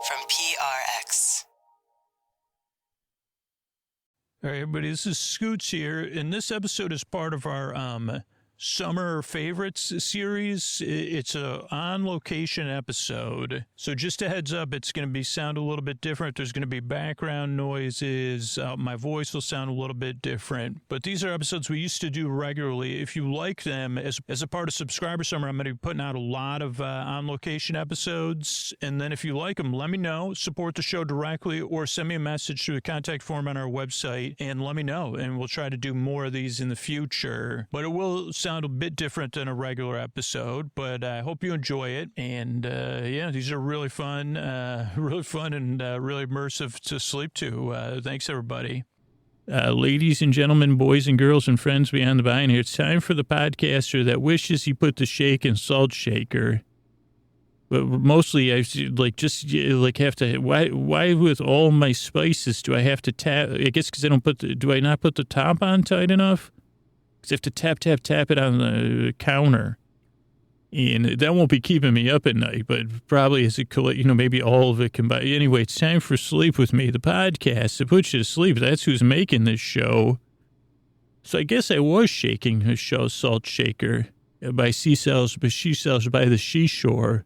from PRX. All right, everybody, this is Scoots here, and this episode is part of our Summer Favorites series. It's a on-location episode, so just a heads up, it's going to sound a little bit different. There's going to be background noises. My voice will sound a little bit different, but these are episodes we used to do regularly. If you like them, as a part of Subscriber Summer, I'm going to be putting out a lot of on-location episodes, and then if you like them, let me know. Support the show directly, or send me a message through the contact form on our website, and let me know, and we'll try to do more of these in the future. But it will sound a bit different than a regular episode, but I hope you enjoy it. And yeah, these are really fun and really immersive to sleep to. Thanks, everybody. Ladies and gentlemen, boys and girls and friends beyond the vine here, it's time for the podcaster that wishes he put the shake in salt shaker. But mostly I have to, why with all my spices do I have to tap? I guess because do I not put the top on tight enough? Because I have to tap it on the counter. And that won't be keeping me up at night, but probably as maybe all of it combined. Anyway, it's time for Sleep With Me, the podcast that puts you to sleep. That's who's making this show. So I guess I was shaking the show Salt Shaker by seashells by the seashore.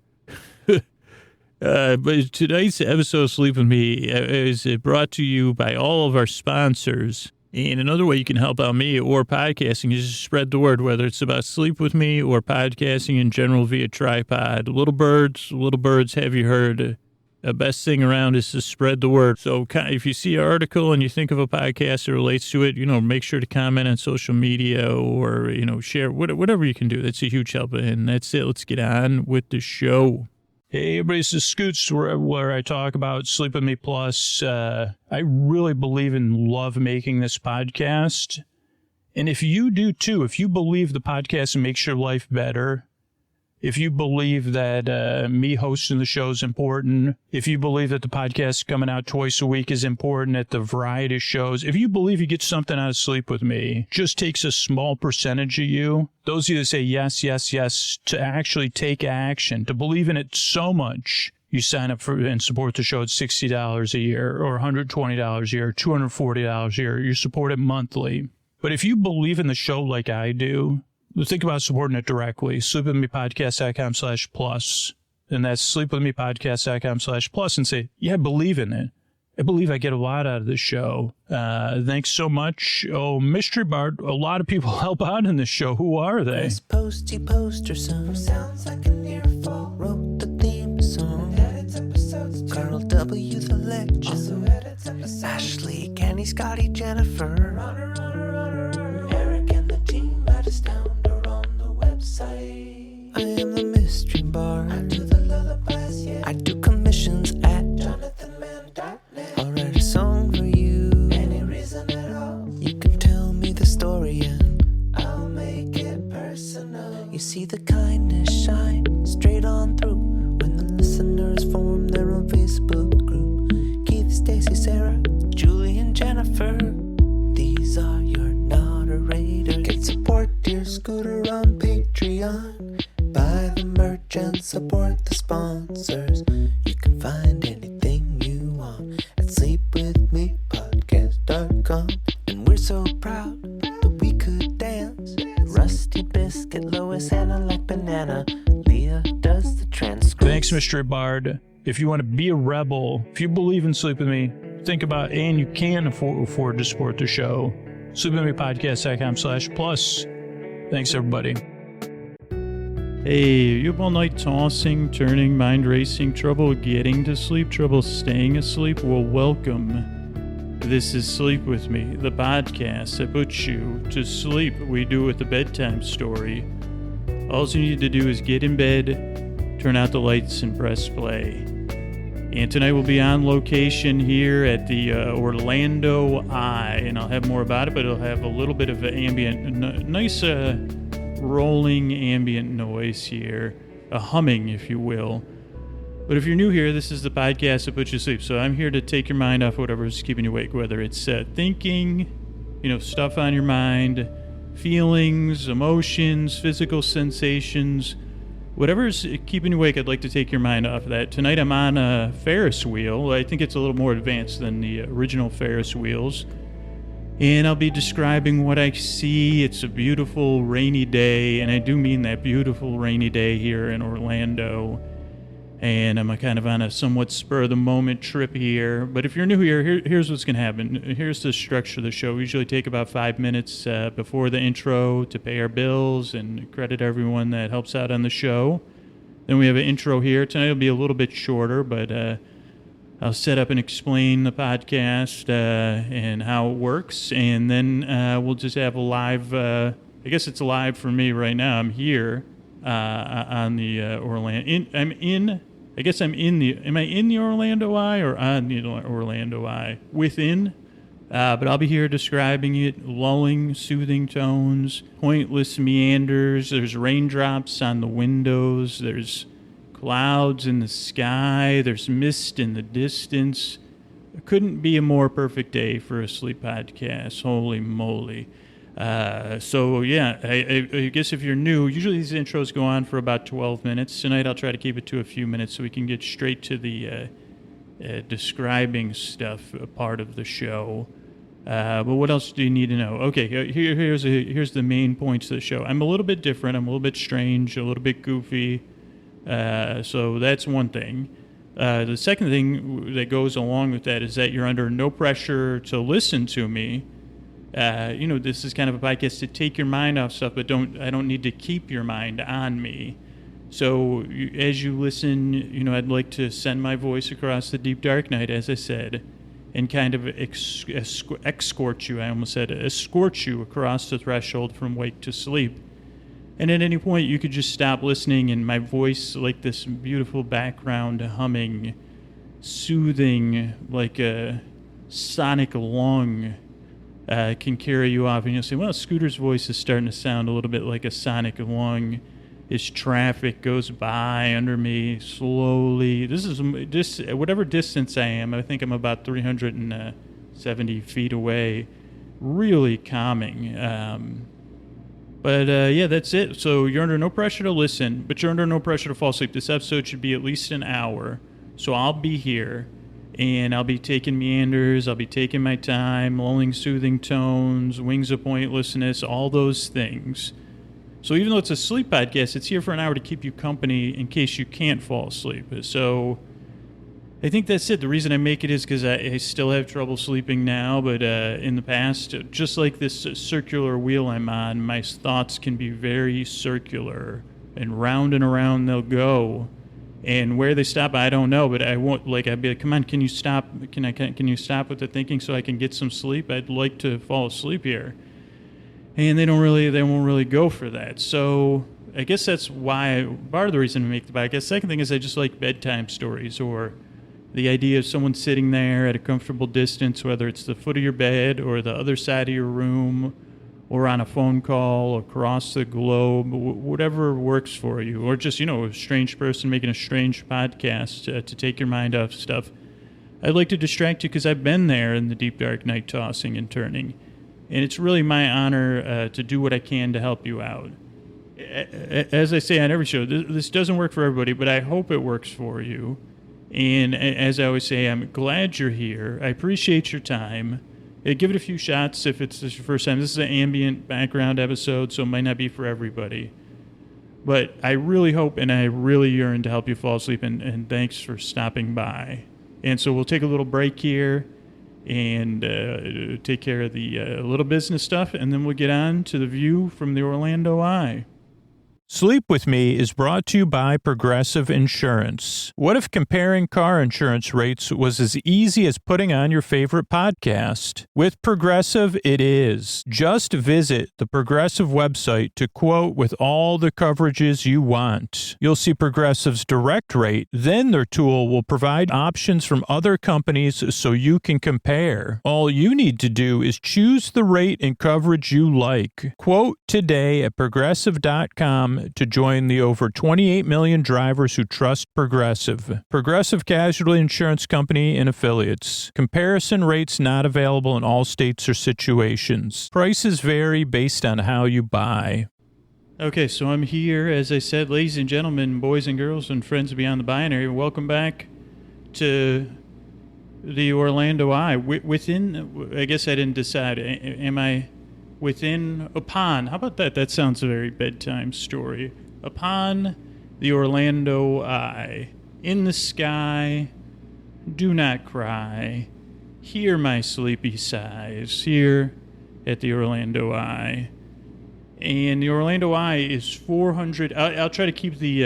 But tonight's episode of Sleep With Me is brought to you by all of our sponsors. And another way you can help out me or podcasting is just spread the word, whether it's about Sleep With Me or podcasting in general via tripod. Little birds, have you heard? The best thing around is to spread the word. So if you see an article and you think of a podcast that relates to it, make sure to comment on social media or, share, whatever you can do. That's a huge help. And that's it. Let's get on with the show. Hey, everybody, this is Scoots, where I talk about Sleep With Me Plus. I really believe and love making this podcast. And if you do too, if you believe the podcast makes your life better, if you believe that me hosting the show is important, if you believe that the podcast coming out twice a week is important at the variety of shows, if you believe you get something out of Sleep With Me, just takes a small percentage of you, those of you that say yes, yes, yes, to actually take action, to believe in it so much, you sign up for and support the show at $60 a year or $120 a year, $240 a year. You support it monthly. But if you believe in the show like I do, think about supporting it directly. sleepwithmepodcast.com/plus. And that's sleepwithmepodcast.com/plus, and say, yeah, I believe in it. I believe I get a lot out of this show. Thanks so much. Oh, Mystery Bard, a lot of people help out in this show. Who are they? This poster song sounds like an earful. Wrote the theme song. Edits episodes. Carl W. the legend. Also edits episodes. Ashley, Kenny, Scotty, Jennifer. Runner. Eric and the team at Astoundor on the website. I am the Mystery Bard. I do the lullabies, yeah. I do commissions at JonathanMann.net. I'll write a song for you. Any reason at all. You can tell me the story and I'll make it personal. You see the kindness shine straight on through when the listeners form their own Facebook group. Keith, Stacy, Sarah, Julie, and Jennifer. These are your moderators. Get support dear Scooter on Patreon. Buy the merch and support the sponsors. You can find anything you want at sleepwithmepodcast.com. And we're so proud that we could dance. Rusty Biscuit, Lois, Hannah like banana. Leah does the transcript. Thanks, Mystery Bard. If you want to be a rebel, if you believe in Sleep With Me, think about, and you can afford to support the show, sleepwithmepodcast.com/plus. Thanks, everybody. Hey, you have all night tossing, turning, mind racing, trouble getting to sleep, trouble staying asleep? Well, welcome. This is Sleep With Me, the podcast that puts you to sleep. We do it with a bedtime story. All you need to do is get in bed, turn out the lights, and press play. And tonight we'll be on location here at the Orlando Eye, and I'll have more about it, but it'll have a little bit of an ambient, nice rolling ambient noise here, a humming, if you will. But if you're new here, this is the podcast that puts you to sleep. So I'm here to take your mind off whatever's keeping you awake, whether it's thinking, stuff on your mind, feelings, emotions, physical sensations, whatever's keeping you awake, I'd like to take your mind off of that. Tonight I'm on a Ferris wheel. I think it's a little more advanced than the original Ferris wheels. And I'll be describing what I see. It's a beautiful rainy day, and I do mean that beautiful rainy day here in Orlando. And I'm kind of on a somewhat spur-of-the-moment trip here. But if you're new here, here's what's going to happen. Here's the structure of the show. We usually take about 5 minutes before the intro to pay our bills and credit everyone that helps out on the show. Then we have an intro here. Tonight will be a little bit shorter, but I'll set up and explain the podcast and how it works. And then we'll just have a live, I guess it's live for me right now. I'm here on the Orlando. I guess am I in the Orlando Eye or on the Orlando Eye? Within. But I'll be here describing it, lulling, soothing tones, pointless meanders. There's raindrops on the windows. There's clouds in the sky. There's mist in the distance. It couldn't be a more perfect day for a sleep podcast. Holy moly. So yeah, I guess if you're new, usually these intros go on for about 12 minutes. Tonight I'll try to keep it to a few minutes so we can get straight to the describing stuff part of the show. But what else do you need to know? Okay, here's the main points of the show. I'm a little bit different. I'm a little bit strange, a little bit goofy. So that's one thing. The second thing that goes along with that is that you're under no pressure to listen to me. This is kind of a podcast to take your mind off stuff, but I don't need to keep your mind on me. So as you listen, I'd like to send my voice across the deep dark night, as I said, and kind of escort you. I almost said escort you across the threshold from wake to sleep. And at any point, you could just stop listening, and my voice, like this beautiful background humming, soothing, like a sonic lung, can carry you off. And you'll say, well, Scooter's voice is starting to sound a little bit like a sonic lung as traffic goes by under me slowly. This is just whatever distance I am. I think I'm about 370 feet away. Really calming. But that's it. So you're under no pressure to listen, but you're under no pressure to fall asleep. This episode should be at least an hour. So I'll be here, and I'll be taking meanders. I'll be taking my time, lulling soothing tones, wings of pointlessness, all those things. So even though it's a sleep podcast, it's here for an hour to keep you company in case you can't fall asleep. So I think that's it. The reason I make it is because I still have trouble sleeping now, but in the past, just like this circular wheel I'm on, my thoughts can be very circular, and around they'll go. And where they stop, I don't know, but I won't. I'd be like, "Come on, can you stop? Can you stop with the thinking so I can get some sleep? I'd like to fall asleep here." And they won't really go for that. So I guess that's why part of the reason I make the podcast. Second thing is I just like bedtime stories, or the idea of someone sitting there at a comfortable distance, whether it's the foot of your bed or the other side of your room, or on a phone call across the globe, whatever works for you. Or just, a strange person making a strange podcast to take your mind off stuff. I'd like to distract you because I've been there in the deep dark night tossing and turning. And it's really my honor to do what I can to help you out. As I say on every show, this doesn't work for everybody, but I hope it works for you. And as I always say, I'm glad you're here. I appreciate your time. Give it a few shots if it's your first time. This is an ambient background episode, so it might not be for everybody. But I really hope and I really yearn to help you fall asleep, and thanks for stopping by. And so we'll take a little break here and take care of the little business stuff, and then we'll get on to the view from the Orlando Eye. Sleep With Me is brought to you by Progressive Insurance. What if comparing car insurance rates was as easy as putting on your favorite podcast? With Progressive, it is. Just visit the Progressive website to quote with all the coverages you want. You'll see Progressive's direct rate, then their tool will provide options from other companies so you can compare. All you need to do is choose the rate and coverage you like. Quote today at Progressive.com to join the over 28 million drivers who trust Progressive. Progressive Casualty Insurance Company and Affiliates. Comparison rates not available in all states or situations. Prices vary based on how you buy. Okay, so I'm here, as I said, ladies and gentlemen, boys and girls, and friends beyond the binary. Welcome back to the Orlando Eye. Within, I guess I didn't decide. Am I within, upon? How about that? That sounds a very bedtime story. Upon the Orlando Eye, in the sky, do not cry. Hear my sleepy sighs here at the Orlando Eye. And the Orlando Eye is 400. I'll try to keep the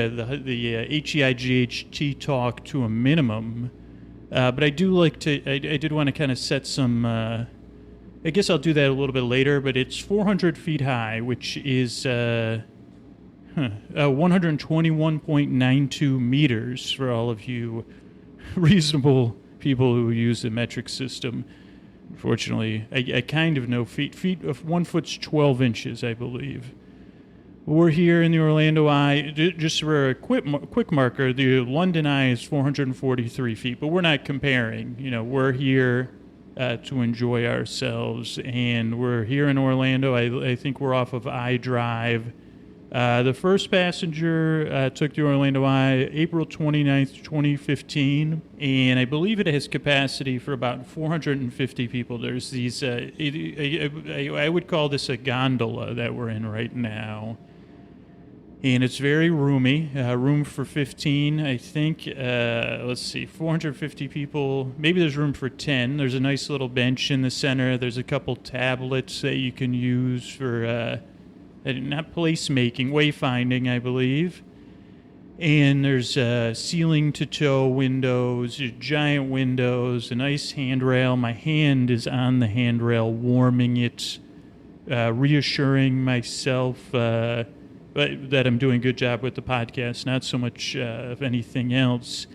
HEIGHT talk to a minimum, but I do like to. I did want to kind of set some. I guess I'll do that a little bit later. But it's 400 feet high, which is 121.92 meters for all of you reasonable people who use the metric system. Unfortunately, I kind of know feet. Feet of 1 foot's 12 inches, I believe. We're here in the Orlando Eye. Just for a quick marker, the London Eye is 443 feet, but we're not comparing. You know, we're here to enjoy ourselves, and we're here in Orlando. I think we're off of I Drive. The first passenger took the Orlando Eye April 29th, 2015, and I believe it has capacity for about 450 people. There's these, I would call this a gondola that we're in right now, and it's very roomy, room for 15, I think. Let's see, 450 people, maybe there's room for 10. There's a nice little bench in the center. There's a couple tablets that you can use for... not placemaking, wayfinding, I believe. And there's ceiling-to-toe windows, giant windows, a nice handrail. My hand is on the handrail, warming it, reassuring myself that I'm doing a good job with the podcast, not so much of anything else.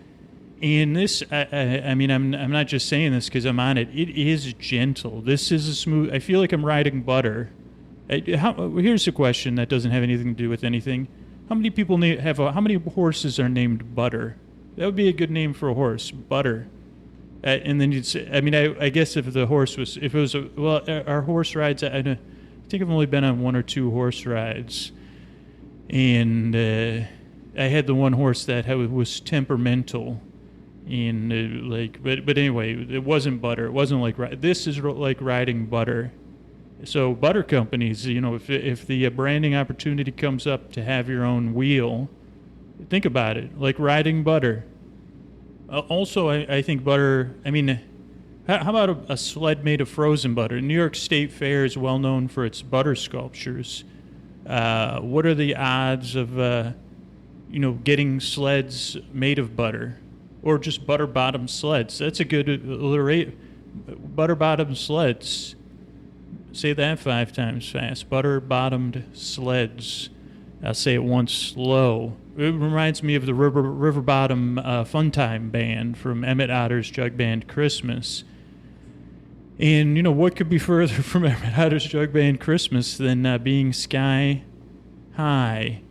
And this, I mean, I'm not just saying this because I'm on it. It is gentle. This is a smooth... I feel like I'm riding butter. Here's a question that doesn't have anything to do with anything. How many people how many horses are named Butter? That would be a good name for a horse, Butter. And then you'd say, I mean, I guess if it was our horse rides, I think I've only been on one or two horse rides. And I had the one horse that was temperamental. And but anyway, it wasn't Butter. It wasn't like, this is like riding butter. So butter companies, you know, if the branding opportunity comes up to have your own wheel, think about it, like riding butter. Also, I think butter, I mean, how about a sled made of frozen butter? New York State Fair is well known for its butter sculptures. What are the odds of, getting sleds made of butter? Or just butter-bottom sleds? That's a good alliteration. Butter-bottom sleds. Say that 5 times fast. Butter-bottomed sleds. I'll say it once slow. It reminds me of the River Bottom Funtime Band from Emmett Otter's Jug Band Christmas. And, what could be further from Emmett Otter's Jug Band Christmas than being sky high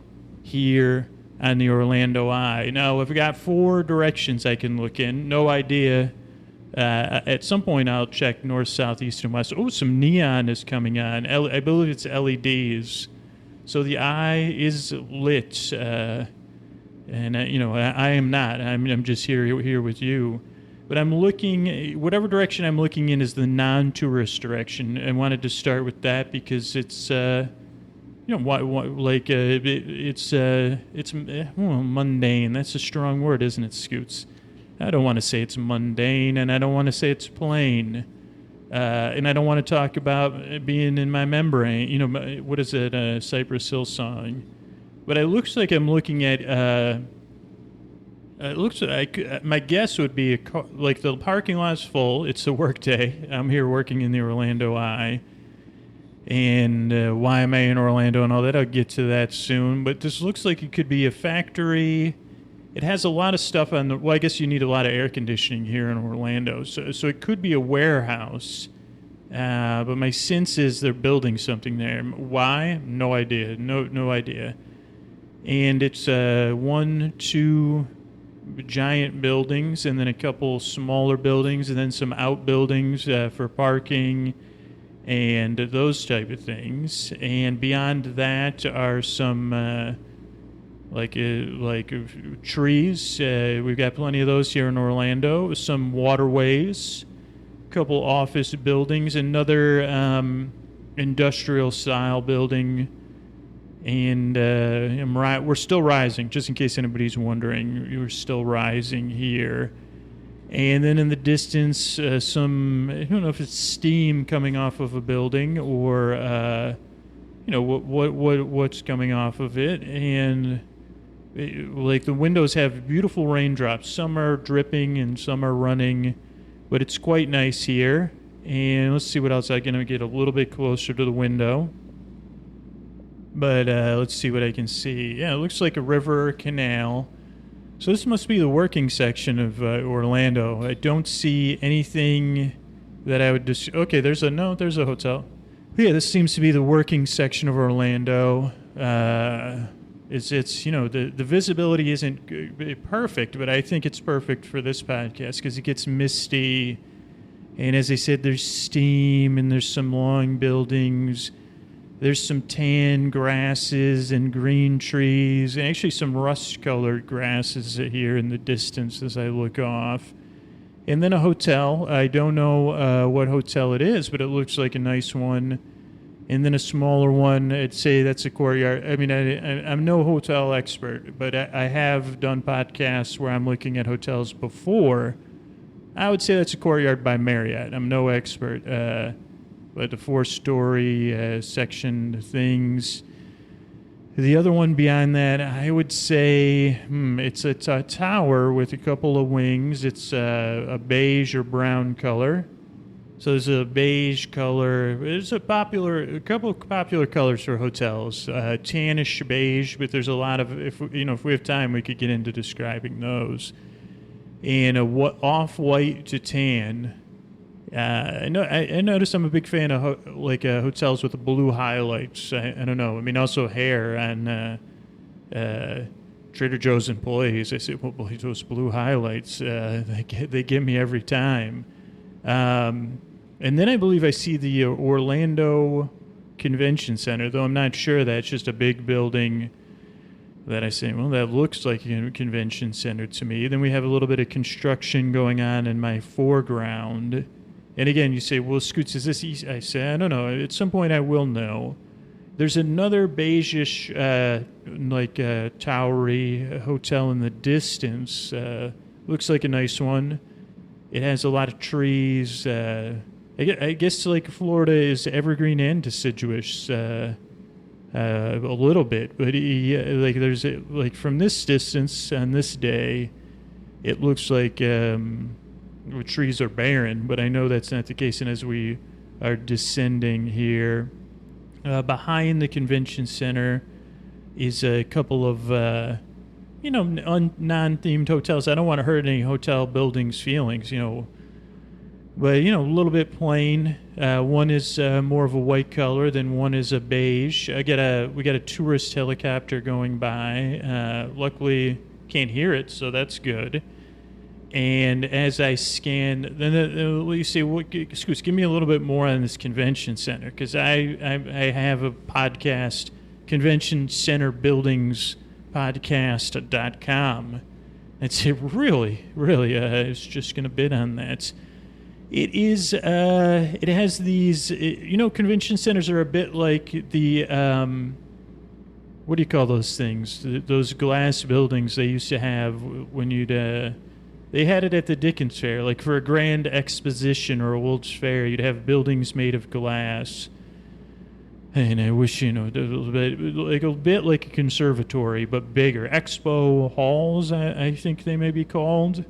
here on the Orlando Eye? Now, I've got 4 directions I can look in. No idea. At some point, I'll check north, south, east, and west. Oh, some neon is coming on. I believe it's LEDs. So the eye is lit. I am not. I'm just here with you. But I'm looking, whatever direction I'm looking in is the non-tourist direction. I wanted to start with that because it's, it's mundane. That's a strong word, isn't it, Scoots? I don't want to say it's mundane, and I don't want to say it's plain. And I don't want to talk about being in my membrane. What is it, Cypress Hill song? But it looks like I'm looking at, it looks like, my guess would be, like the parking lot's full. It's a work day. I'm here working in the Orlando Eye. And why am I in Orlando and all that? I'll get to that soon. But this looks like it could be a factory. It has a lot of stuff on the... Well, I guess you need a lot of air conditioning here in Orlando. So it could be a warehouse. But my sense is they're building something there. Why? No idea. No idea. And it's 1, 2 giant buildings and then a couple smaller buildings and then some outbuildings for parking. and those type of things. And beyond that are some like trees. We've got plenty of those here in Orlando. Some waterways, a couple office buildings, another industrial style building. And we're still rising, just in case anybody's wondering. We're still rising here. And then in the distance, some, I don't know if it's steam coming off of a building or, what's coming off of it. And like the windows have beautiful raindrops. Some are dripping and some are running, but it's quite nice here. And let's see what else I can get a little bit closer to the window. But let's see what I can see. Yeah, it looks like a river or canal. So this must be the working section of Orlando. I don't see anything that I would okay, there's a hotel. Yeah, this seems to be the working section of Orlando. It's the visibility isn't perfect, but I think it's perfect for this podcast because it gets misty. And as I said, there's steam and there's some long buildings. There's some tan grasses and green trees, and actually some rust-colored grasses here in the distance as I look off. And then a hotel. I don't know what hotel it is, but it looks like a nice one. And then a smaller one. I'd say that's a Courtyard. I mean, I'm no hotel expert, but I have done podcasts where I'm looking at hotels before. I would say that's a Courtyard by Marriott. I'm no expert. But the 4-story section things. The other one beyond that, I would say it's a tower with a couple of wings. It's a beige or brown color. So there's a beige color. There's a couple of popular colors for hotels. Tannish beige, but there's a lot of, if we have time, we could get into describing those. And off-white to tan. I noticed I'm a big fan of hotels with blue highlights. I don't know. I mean, also hair on Trader Joe's employees. I say, well, those blue highlights, they get me every time. And then I believe I see the Orlando Convention Center, though I'm not sure. That's just a big building that I say, well, that looks like a convention center to me. Then we have a little bit of construction going on in my foreground. And again, you say, well, Scoots, is this easy? I say, I don't know. At some point, I will know. There's another beige-ish, towery hotel in the distance. Looks like a nice one. It has a lot of trees. I guess like Florida is evergreen and deciduous a little bit. But there's from this distance on this day, it looks like trees are barren, but I know that's not the case. And as we are descending here, behind the convention center is a couple of, non-themed hotels. I don't want to hurt any hotel buildings' feelings, but, a little bit plain. One is more of a white color, then one is a beige. We got a tourist helicopter going by. Luckily, can't hear it, so that's good. And as I scan, then you say, Scoots, give me a little bit more on this convention center, because I have a podcast, Convention Center Buildings Podcast.com. I'd say really, it's just going to bid on that. It is, it has these, convention centers are a bit like the, what do you call those things? Those glass buildings they used to have when you'd, they had it at the Dickens Fair, like for a grand exposition or a World's Fair, you'd have buildings made of glass. And I wish, a bit like a conservatory, but bigger. Expo halls, I think they may be called.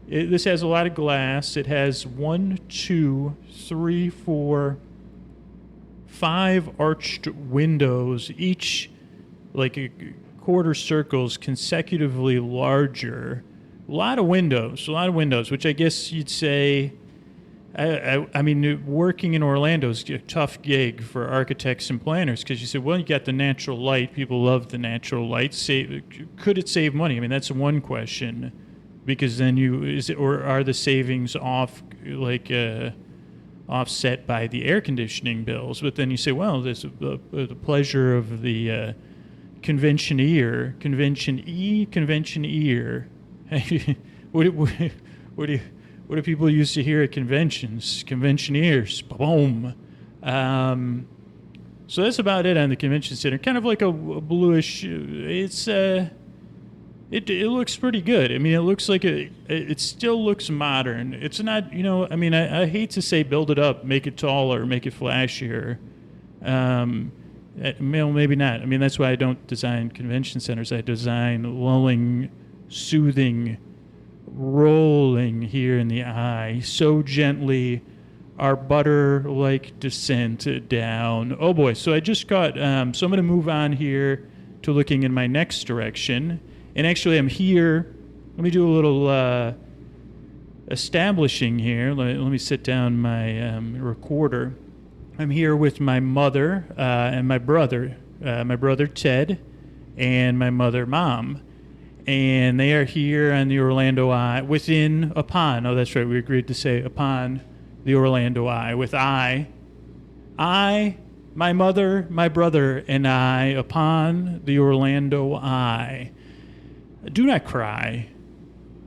This has a lot of glass. It has 1, 2, 3, 4, 5 arched windows, each like a quarter circles consecutively larger. A lot of windows, which I guess you'd say, I mean, working in Orlando is a tough gig for architects and planners because you say, well, you got the natural light. People love the natural light. Could it save money? I mean, that's one question because then are the savings off offset by the air conditioning bills. But then you say, well, there's the pleasure of the convention-ear. What do people used to hear at conventions? Convention-ears. Boom. So that's about it on the convention center. Kind of like a bluish. It looks pretty good. I mean, it looks like it still looks modern. It's not, I mean, I hate to say build it up, make it taller, make it flashier. Maybe not. I mean, that's why I don't design convention centers. I design lulling, soothing, rolling here in the eye, so gently, our butter-like descent down. Oh boy, so I just got, so I'm going to move on here to looking in my next direction. And actually, I'm here. Let me do a little establishing here. Let me sit down my recorder. I'm here with my mother and my brother Ted, and my mother, Mom. And they are here on the Orlando Eye, within, upon, oh, that's right, we agreed to say upon the Orlando Eye, with I, my mother, my brother, and I, upon the Orlando Eye. Do not cry,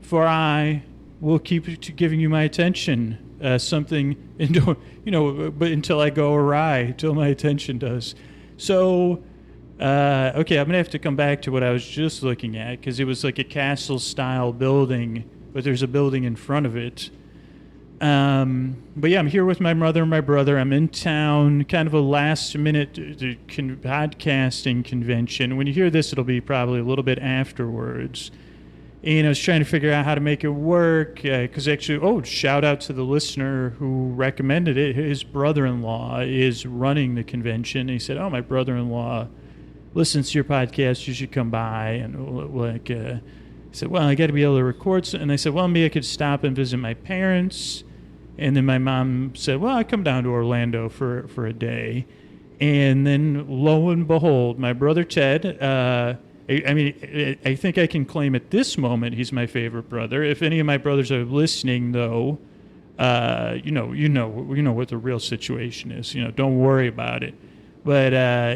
for I will keep giving you my attention. Something, but until I go awry, till my attention does. So, okay, I'm going to have to come back to what I was just looking at, because it was like a castle-style building, but there's a building in front of it. But yeah, I'm here with my mother and my brother. I'm in town, kind of a last-minute podcasting convention. When you hear this, it'll be probably a little bit afterwards. And I was trying to figure out how to make it work, because actually, shout out to the listener who recommended it. His brother-in-law is running the convention. He said, my brother-in-law listens to your podcast. You should come by. And I said, well, I got to be able to record. And I said, well, maybe I could stop and visit my parents. And then my mom said, well, I come down to Orlando for a day. And then lo and behold, my brother Ted, I think I can claim at this moment he's my favorite brother. If any of my brothers are listening, though, you know what the real situation is. Don't worry about it. But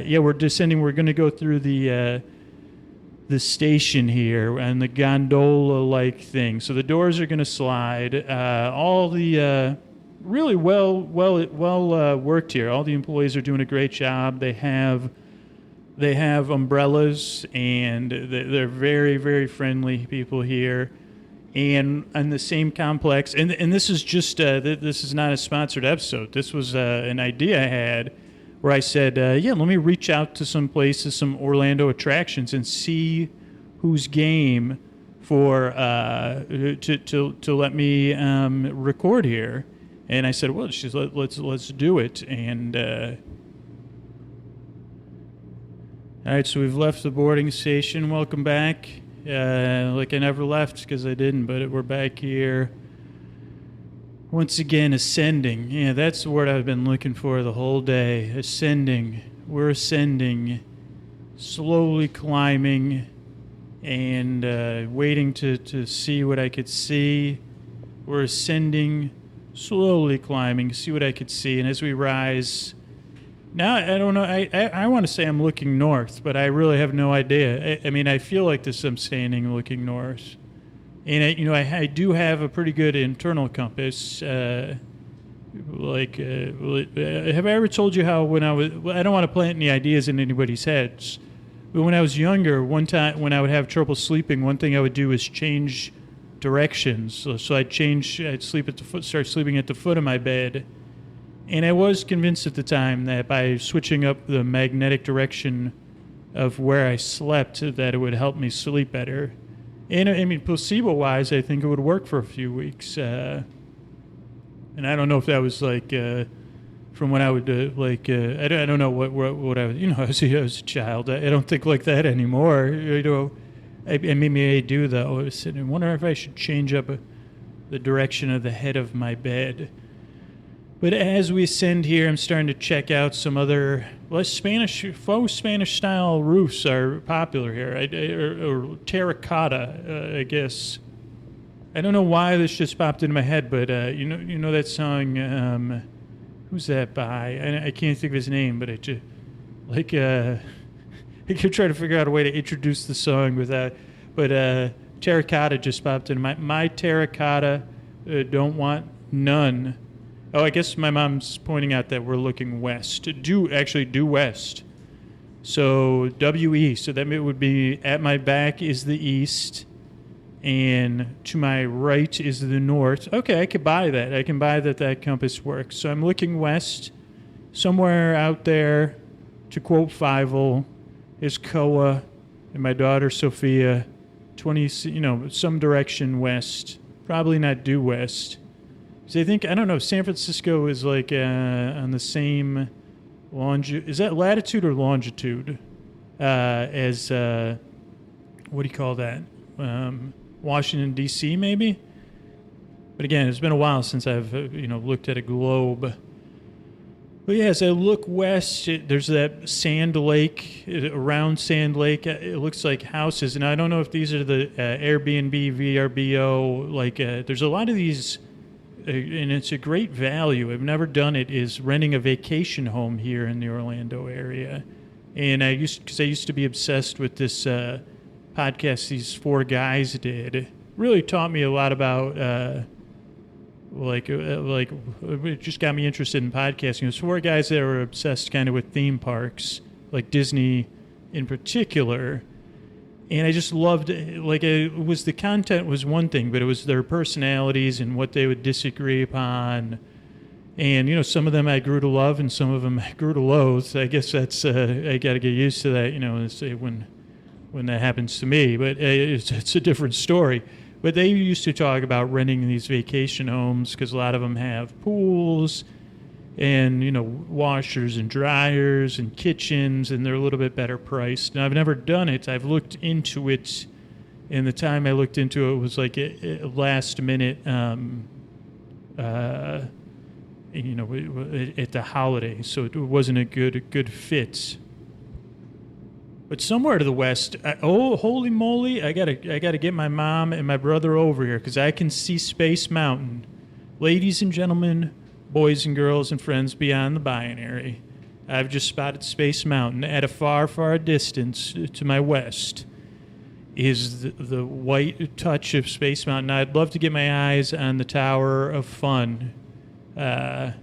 we're descending. We're going to go through the station here and the gondola-like thing. So the doors are going to slide. All the really well worked here. All the employees are doing a great job. They have umbrellas, and they're very, very friendly people here. And on the same complex, and this is just this is not a sponsored episode. This was an idea I had, where I said, let me reach out to some places, some Orlando attractions, and see who's game for to let me record here. And I said, well, let's do it. And all right, so we've left the boarding station. Welcome back. Like I never left, because I didn't, but we're back here. Once again, ascending. Yeah, that's the word I've been looking for the whole day. Ascending. We're ascending, slowly climbing, and waiting to see what I could see. We're ascending, slowly climbing, see what I could see. And as we rise, now I don't know. I want to say I'm looking north, but I really have no idea. I mean, I feel like this. I'm standing looking north. And I do have a pretty good internal compass. Have I ever told you how when I don't want to plant any ideas in anybody's heads, but when I was younger, one time when I would have trouble sleeping, one thing I would do is change directions. So I'd start sleeping at the foot of my bed, and I was convinced at the time that by switching up the magnetic direction of where I slept, that it would help me sleep better. And I mean, placebo-wise, I think it would work for a few weeks. And I don't know if that was like from when I would I don't know what I was. I was a child. I don't think like that anymore. Maybe I do though. I was sitting and wondering if I should change up the direction of the head of my bed. But as we ascend here, I'm starting to check out some other faux Spanish-style roofs are popular here, or terracotta, I guess. I don't know why this just popped into my head, but you know that song, who's that by? I can't think of his name, but it just, like, I could try to figure out a way to introduce the song without, but Terracotta just popped in. My Terracotta don't want none. Oh, I guess my mom's pointing out that we're looking west. Due west. So WE, so that it would be at my back is the east, and to my right is the north. Okay, I could buy that. I can buy that compass works. So I'm looking west, somewhere out there, to quote Fievel, is Koa, and my daughter Sophia, 20, some direction west. Probably not due west. So I don't know, San Francisco is like on the same is that latitude or longitude as, what do you call that? Washington, D.C. maybe? But again, it's been a while since I've, looked at a globe. But yeah, as I look west, there's that Sand Lake, around Sand Lake. It looks like houses. And I don't know if these are the Airbnb, VRBO. There's a lot of these, and it's a great value. I've never done it, is renting a vacation home here in the Orlando area. And I used to be obsessed with this podcast these four guys did. Really taught me a lot about, it just got me interested in podcasting. There's four guys that were obsessed kind of with theme parks, like Disney in particular. And I just loved, the content was one thing, but it was their personalities and what they would disagree upon. And, some of them I grew to love and some of them I grew to loathe. I guess that's, I got to get used to that, when that happens to me. But it's a different story. But they used to talk about renting these vacation homes because a lot of them have pools and, washers and dryers and kitchens, and they're a little bit better priced. And I've never done it. I've looked into it, and the time I looked into it was like a last minute, at the holiday, so it wasn't a good fit. But somewhere to the west, holy moly, I gotta get my mom and my brother over here because I can see Space Mountain. Ladies and gentlemen, boys and girls and friends beyond the binary, I've just spotted Space Mountain. At a far, far distance to my west is the white touch of Space Mountain. I'd love to get my eyes on the Tower of Fun. I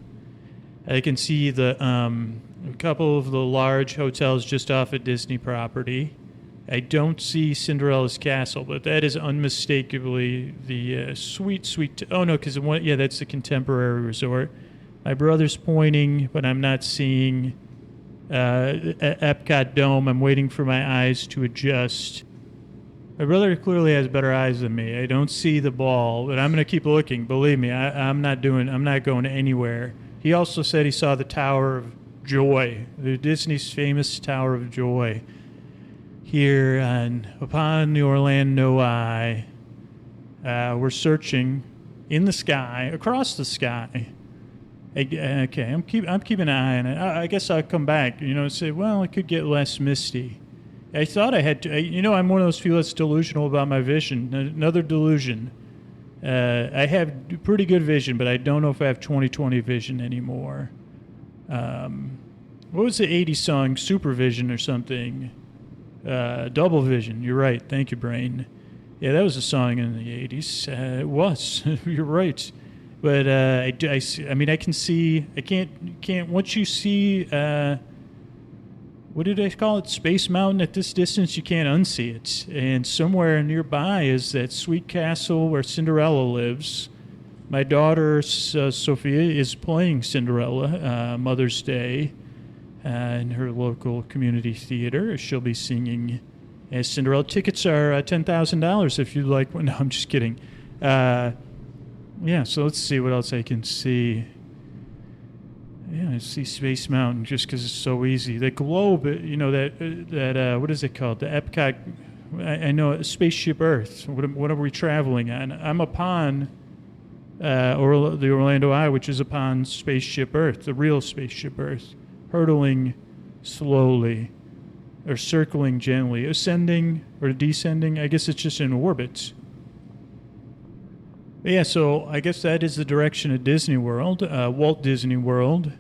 can see a couple of the large hotels just off a Disney property. I don't see Cinderella's Castle, but that is unmistakably the sweet. Oh no, because that's the Contemporary Resort. My brother's pointing, but I'm not seeing Epcot Dome. I'm waiting for my eyes to adjust. My brother clearly has better eyes than me. I don't see the ball, but I'm going to keep looking. Believe me, I'm not going anywhere. He also said he saw the Tower of Joy, the Disney's famous Tower of Joy, here upon the Orlando Eye. We're searching in the sky, across the sky. Okay, I'm keeping an eye on it. I guess I'll come back, and say, well, it could get less misty. I thought I had to, I'm one of those people that's delusional about my vision. Another delusion. I have pretty good vision, but I don't know if I have 20/20 vision anymore. What was the 80s song? Supervision or something? Double Vision. You're right. Thank you, brain. Yeah, that was a song in the 80s. It was. You're right. But I can see. I can't. Once you see, what did I call it? Space Mountain at this distance, you can't unsee it. And somewhere nearby is that sweet castle where Cinderella lives. My daughter, Sophia, is playing Cinderella Mother's Day in her local community theater. She'll be singing as Cinderella. Tickets are $10,000 if you'd like. No, I'm just kidding. So let's see what else I can see. Yeah, I see Space Mountain just because it's so easy. The globe, that what is it called? The Epcot, I know, Spaceship Earth. What are we traveling on? I'm upon the Orlando Eye, which is upon Spaceship Earth, the real Spaceship Earth, hurtling slowly, or circling gently, ascending or descending. I guess it's just in orbit. Yeah, so I guess that is the direction of Disney World, Walt Disney World.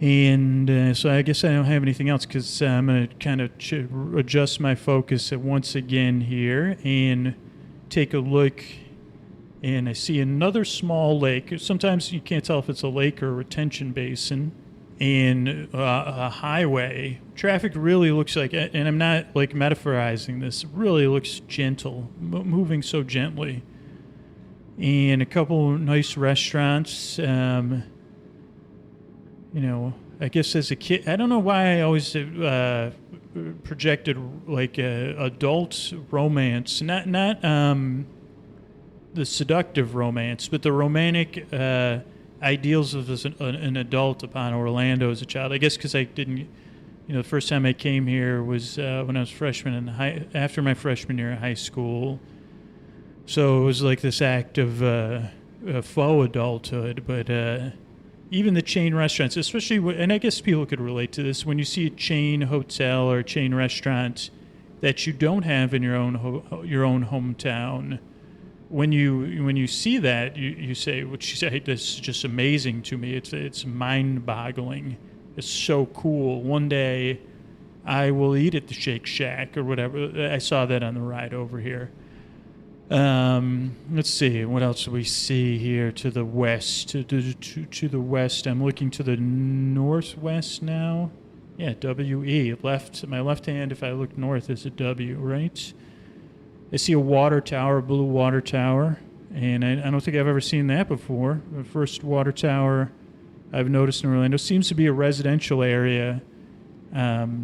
And so I guess I don't have anything else because I'm going to kind of adjust my focus once again here and take a look. And I see another small lake. Sometimes you can't tell if it's a lake or a retention basin. And a highway. Traffic really looks like, and I'm not like metaphorizing this, really looks gentle, moving so gently. And a couple nice restaurants. I guess as a kid, I don't know why I always projected like adult romance, not the seductive romance, but the romantic ideals of an adult upon Orlando as a child. I guess because I didn't, the first time I came here was when I was after my freshman year of high school. So it was like this act of faux adulthood, but even the chain restaurants, especially, and I guess people could relate to this, when you see a chain hotel or a chain restaurant that you don't have in your own hometown, when you see that, you say, this is just amazing to me. It's mind-boggling. It's so cool. One day, I will eat at the Shake Shack or whatever. I saw that on the ride over here. Let's see. What else do we see here to the west? To the west. I'm looking to the northwest now. Yeah, W-E. My left hand, if I look north, is a W, right? I see a water tower, blue water tower, and I don't think I've ever seen that before. The first water tower I've noticed in Orlando seems to be a residential area. By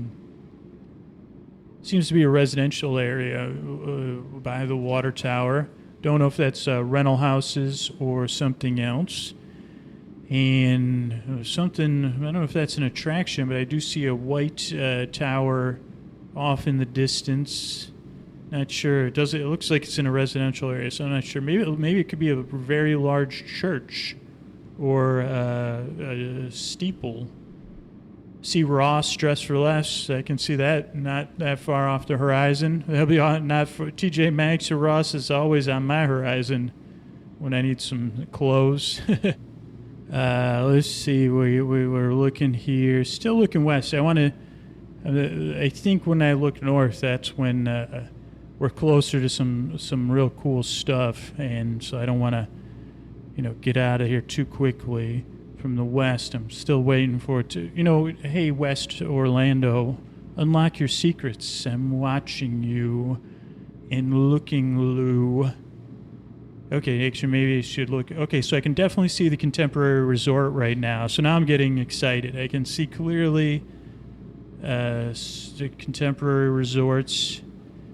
the water tower. Don't know if that's rental houses or something else. And something, I don't know if that's an attraction, but I do see a white tower off in the distance. Not sure. It looks like it's in a residential area, so I'm not sure. Maybe it could be a very large church or a steeple. See Ross, Dress for Less. I can see that not that far off the horizon. That'll be not for TJ Maxx or Ross is always on my horizon when I need some clothes. Let's see. We're looking here. Still looking west. I think when I look north, that's when we're closer to some real cool stuff, and so I don't want to, get out of here too quickly. From the west, I'm still waiting for it to, hey, West Orlando, unlock your secrets. I'm watching you and looking, Lou. Okay, actually, maybe I should look. Okay, so I can definitely see the Contemporary Resort right now. So now I'm getting excited. I can see clearly the Contemporary Resorts.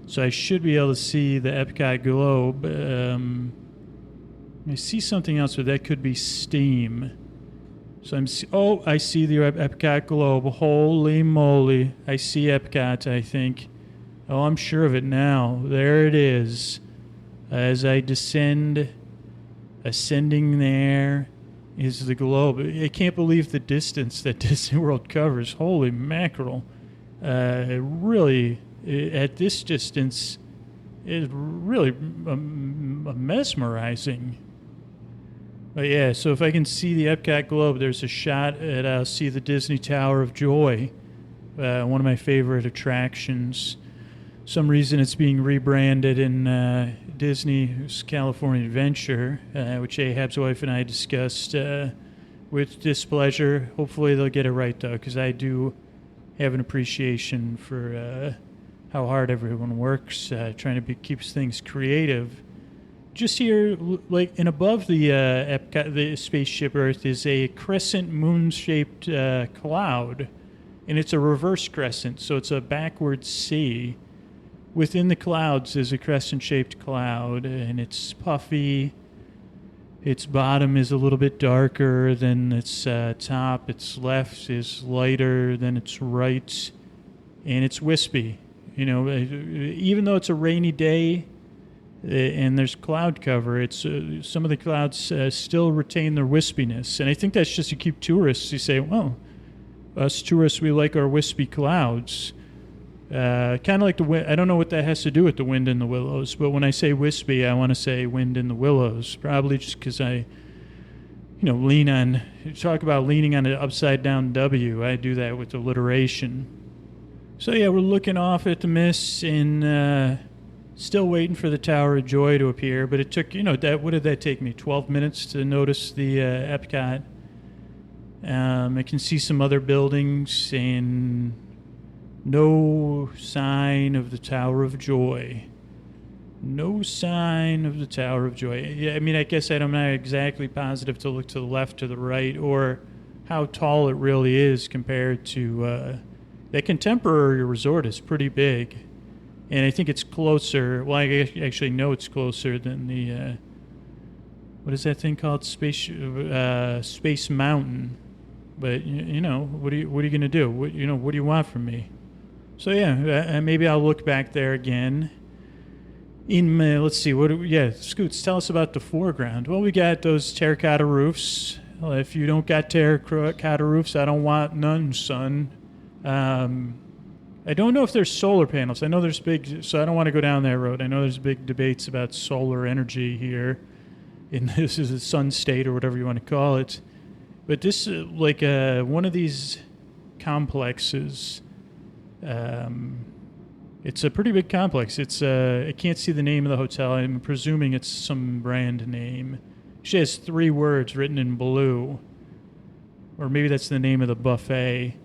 So I should be able to see the Epcot Globe. I see something else, but that could be Steam. So I see the Epcot Globe. Holy moly. I see Epcot, I think. Oh, I'm sure of it now. There it is. As I ascending there is the globe. I can't believe the distance that Disney World covers. Holy mackerel. Really, at this distance, is really mesmerizing. But yeah, so if I can see the Epcot Globe, there's a shot at I'll see the Disney Tower of Joy, one of my favorite attractions. Some reason it's being rebranded in Disney's California Adventure, which Ahab's wife and I discussed with displeasure. Hopefully they'll get it right, though, because I do have an appreciation for how hard everyone works, trying to keeps things creative. Just here, like, and above the Epcot, the spaceship Earth, is a crescent moon-shaped cloud, and it's a reverse crescent, so it's a backward C. Within the clouds is a crescent-shaped cloud, and it's puffy. Its bottom is a little bit darker than its top. Its left is lighter than its right, and it's wispy. Even though it's a rainy day, and there's cloud cover, it's some of the clouds still retain their wispiness. And I think that's just to keep tourists. You say, well, us tourists, we like our wispy clouds. Kind of like the wind. I don't know what that has to do with the wind in the willows, but when I say wispy, I want to say wind in the willows. Probably just because I, lean on. Talk about leaning on an upside down W. I do that with alliteration. So yeah, we're looking off at the mist and still waiting for the Tower of Joy to appear. But it took, what did that take me? 12 minutes to notice the Epcot. I can see some other buildings and no sign of the Tower of Joy. No sign of the Tower of Joy. Yeah, I mean, I guess I'm not exactly positive to look to the left or the right or how tall it really is compared to that Contemporary Resort is pretty big. And I think it's closer. Well, I actually know it's closer than the, what is that thing called? Space Mountain. But, what are you going to do? What do you want from me? So, yeah, maybe I'll look back there again. Let's see, Scoots, tell us about the foreground. Well, we got those terracotta roofs. Well, if you don't got terracotta roofs, I don't want none, son. I don't know if there's solar panels. I know there's so I don't want to go down that road. I know there's big debates about solar energy here. This is a sun state or whatever you want to call it. But this, one of these complexes, it's a pretty big complex. I can't see the name of the hotel. I'm presuming it's some brand name. She has 3 words written in blue. Or maybe that's the name of the buffet.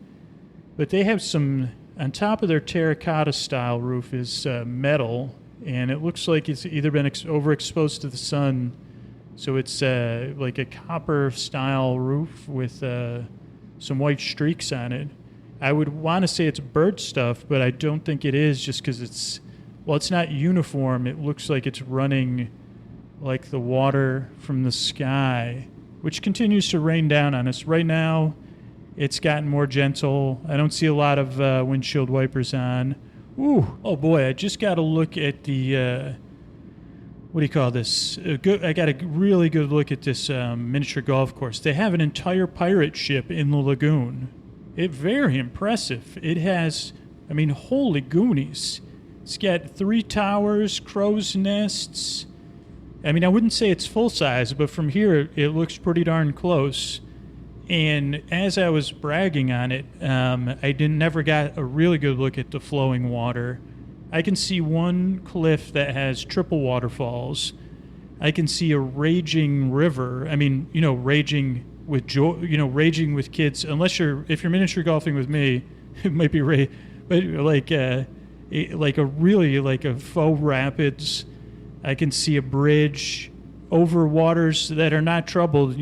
But they have some, on top of their terracotta style roof is metal. And it looks like it's either been overexposed to the sun. So it's like a copper style roof with some white streaks on it. I would want to say it's bird stuff, but I don't think it is just because it's not uniform. It looks like it's running like the water from the sky, which continues to rain down on us. Right now, it's gotten more gentle. I don't see a lot of windshield wipers on. Ooh, oh boy, I just got to look at the, what do you call this? I got a really good look at this miniature golf course. They have an entire pirate ship in the lagoon. It's very impressive. It has, holy goonies. It's got 3 towers, crow's nests. I wouldn't say it's full size, but from here it looks pretty darn close. And as I was bragging on it, I never got a really good look at the flowing water. I can see one cliff that has triple waterfalls. I can see a raging river. Raging with joy, raging with kids. If you're miniature golfing with me, it might be but like a faux rapids. I can see a bridge over waters that are not troubled.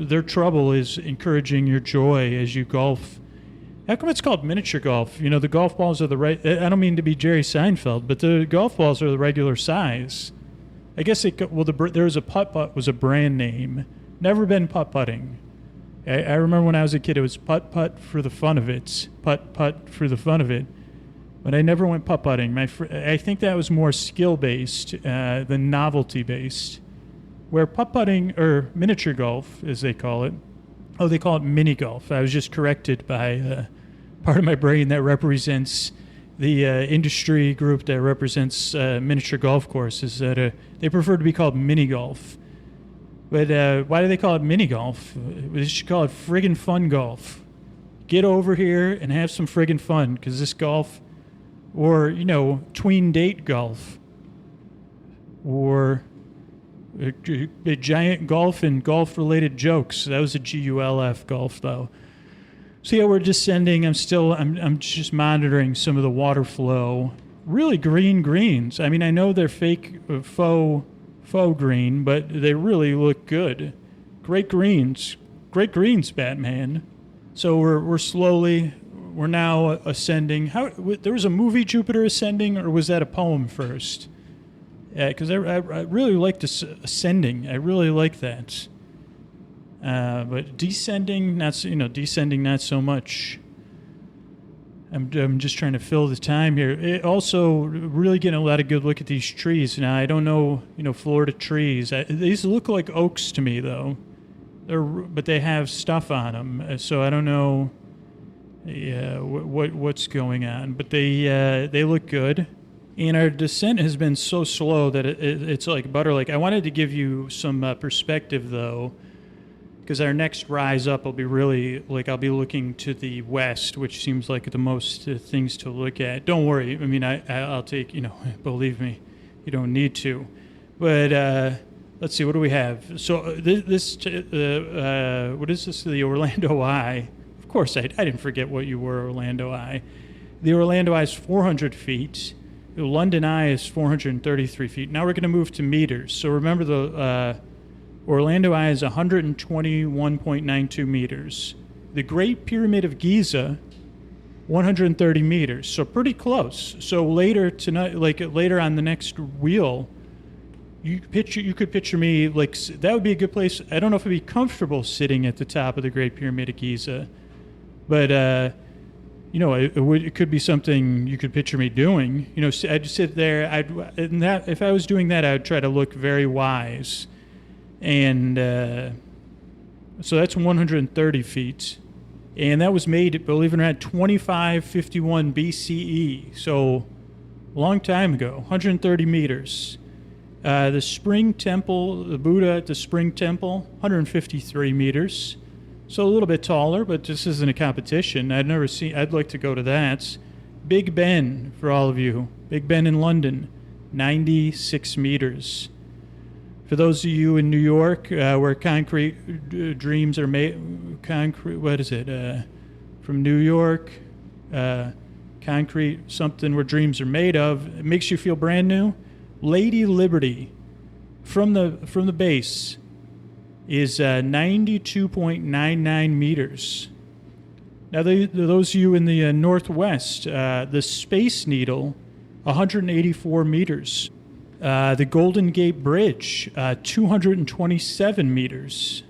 Their trouble is encouraging your joy as you golf. How come it's called miniature golf? The golf balls are I don't mean to be Jerry Seinfeld, but the golf balls are the regular size. I guess there was a putt-putt was a brand name. Never been putt-putting. I remember when I was a kid, it was putt-putt for the fun of it. Putt-putt for the fun of it. But I never went putt-putting. I think that was more skill-based than novelty-based. Where putt-putting, or miniature golf, as they call it, they call it mini-golf. I was just corrected by part of my brain that represents the industry group that represents miniature golf courses. That they prefer to be called mini-golf. But why do they call it mini-golf? They should call it friggin' fun golf. Get over here and have some friggin' fun, because this golf, or, tween date golf, or a giant golf and golf-related jokes. That was a GULF golf, though. So, yeah, we're descending. I'm just monitoring some of the water flow. Really green greens. I know they're fake, faux green, but they really look good. Great greens, Batman. So we're now ascending. There was a movie, Jupiter Ascending, or was that a poem first? Yeah, because I really like this ascending. I really like that. But descending, not so much. I'm just trying to fill the time here. It also really getting a lot of good look at these trees. Now, I don't know, Florida trees. These look like oaks to me, though. But they have stuff on them, so I don't know. what's going on. But they look good. And our descent has been so slow that it's like butter. Like, I wanted to give you some perspective, though, because our next rise up will be really, like, I'll be looking to the west, which seems like the most things to look at. Don't worry. I mean, I'll take, believe me, you don't need to. But let's see, what do we have? So what is this? The Orlando Eye. Of course, I didn't forget what you were, Orlando Eye. The Orlando Eye is 400 feet. The London Eye is 433 feet. Now we're going to move to meters. So remember, the Orlando Eye is 121.92 meters. The Great Pyramid of Giza, 130 meters. So pretty close. So later tonight, like later on the next wheel, you could picture me, like, that would be a good place. I don't know if it'd be comfortable sitting at the top of the Great Pyramid of Giza, but it could be something you could picture me doing. I'd sit there. If I was doing that, I would try to look very wise, and so that's 130 feet, and that was made, believe it or not, 2551 BCE. So a long time ago, 130 meters. The Spring Temple, the Buddha at the Spring Temple, 153 meters. So a little bit taller, but this isn't a competition. I'd like to go to that. Big Ben, for all of you. Big Ben in London, 96 meters. For those of you in New York, where concrete dreams are made, what is it? From New York, concrete, something where dreams are made of. It makes you feel brand new. Lady Liberty, from the base, is 92.99 meters. Now, those of you in the Northwest, the Space Needle, 184 meters. The Golden Gate Bridge, 227 meters.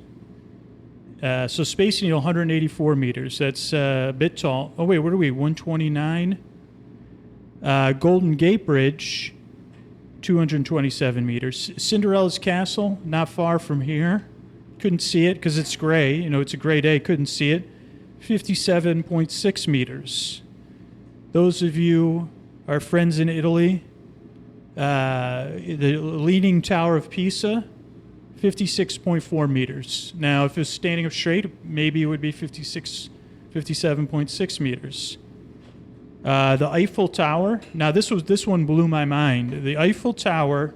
So Space Needle, 184 meters. That's a bit tall. Oh, wait, what are we, 129? Golden Gate Bridge, 227 meters. Cinderella's Castle, not far from here. Couldn't see it because it's gray. It's a gray day. Couldn't see it. 57.6 meters. Those of you, our friends in Italy, the Leaning Tower of Pisa, 56.4 meters. Now, if it was standing up straight, maybe it would be 57.6 meters. The Eiffel Tower. Now, this one blew my mind. The Eiffel Tower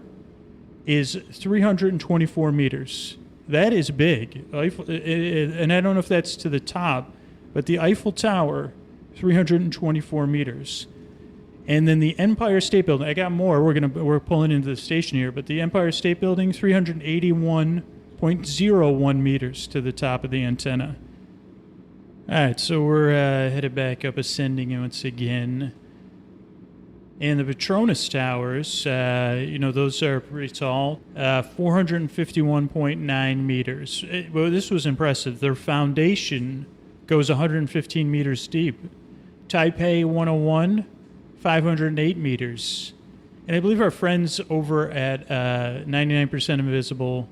is 324 meters. That is big. And I don't know if that's to the top, but the Eiffel Tower, 324 meters. And then the Empire State Building, I got more. We're pulling into the station here, but the Empire State Building, 381.01 meters to the top of the antenna. All right, so we're headed back up, ascending once again. And the Petronas Towers, those are pretty tall, 451.9 meters. Well, this was impressive. Their foundation goes 115 meters deep. Taipei 101, 508 meters. And I believe our friends over at 99% Invisible,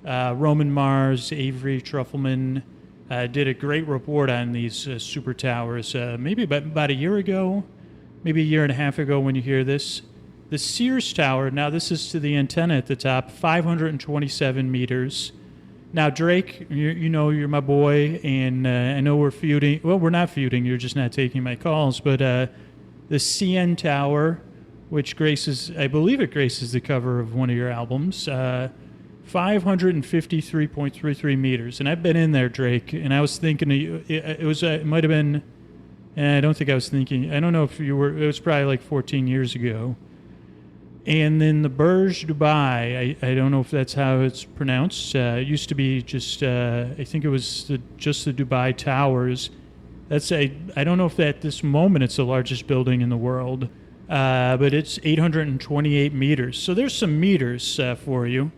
Roman Mars, Avery Truffleman, did a great report on these super towers maybe about a year ago. Maybe a year and a half ago when you hear this. The Sears Tower, now this is to the antenna at the top, 527 meters. Now, Drake, you're my boy, and I know we're feuding. Well, we're not feuding. You're just not taking my calls. But the CN Tower, which I believe it graces the cover of one of your albums, 553.33 meters. And I've been in there, Drake, and I was thinking it might have been... I don't think I was thinking. I don't know if you were. It was probably like 14 years ago. And then the Burj Dubai. I don't know if that's how it's pronounced. It used to be just. I think it was just the Dubai Towers. I don't know if at this moment it's the largest building in the world, but it's 828 meters. So there's some meters for you.